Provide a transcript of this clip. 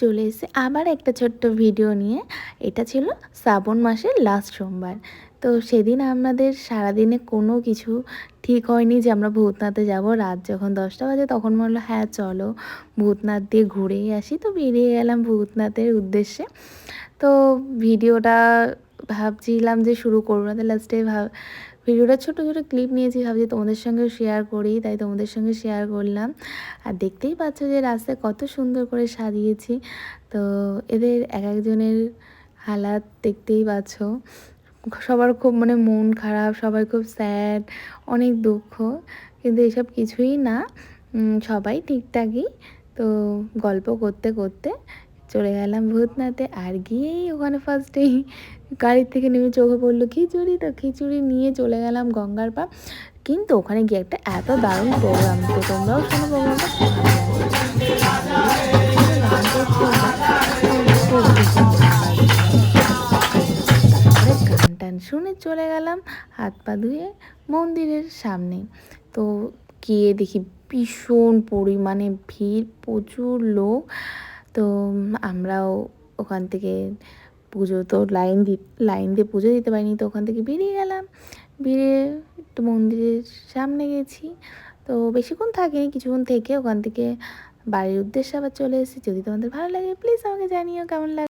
চলে এসেছি আবার একটা ছোট্ট ভিডিও নিয়ে। এটা ছিল শ্রাবণ মাসের লাস্ট সোমবার। তো সেদিন আমাদের সারাদিনে কোনো কিছু ঠিক হয়নি যে আমরা ভূতনাথে যাব। রাত যখন 10টা বাজে তখন বললো হ্যাঁ চলো ভূতনাথ দিয়ে ঘুরেই আসি। তো বেরিয়ে গেলাম ভূতনাথের উদ্দেশ্যে। তো ভিডিওটা ভাবছিলাম যে শুরু করবো না, তো লাস্টে ভিডিওটা ছোটো ছোটো ক্লিপ নিয়েছি, ভাবছি তোমাদের সঙ্গেও শেয়ার করি, তাই তোমাদের সঙ্গে শেয়ার করলাম। আর দেখতেই পাচ্ছ যে রাস্তায় কত সুন্দর করে সাজিয়েছি। তো এদের এক একজনের হালাত দেখতেই পাচ্ছ, সবার খুব মানে মন খারাপ, সবাই খুব স্যাড, অনেক দুঃখ, কিন্তু এসব কিছুই না, সবাই ঠিকঠাকই। তো গল্প করতে করতে চলে গেলাম ভূতনাথে। আর গিয়েই ওখানে ফার্স্টেই গাড়ির থেকে নেমে চোখে পড়লো খিচুড়ি, তো খিচুড়ি নিয়ে চলে গেলাম গঙ্গার পা। কিন্তু ওখানে গিয়ে একটা এত দারুণ প্রোগ্রাম, তো তোমরাও শোনো প্রোগ্রামটা খুব ভালো লাগবে। গান করছিল খুব ভীষণ তারপরে গান টান শুনে চলে গেলাম হাত পা ধুয়ে মন্দিরের সামনে। তো গিয়ে দেখি ভীষণ পরিমাণে ভিড়, প্রচুর লোক। তো আমরাও ওখান থেকে পুজো তো লাইন দিয়ে পুজো দিতে পারিনি, তো ওখান থেকে বেরিয়ে গেলাম। বেরিয়ে একটু মন্দিরের সামনে গেছি। তো বেশিক্ষণ থাকিনি, কিছুক্ষণ থেকে ওখান থেকে বাড়ির উদ্দেশ্যে আবার চলে এসেছি। যদি তোমাদের ভালো লাগে প্লিজ আমাকে জানিও কেমন লাগে।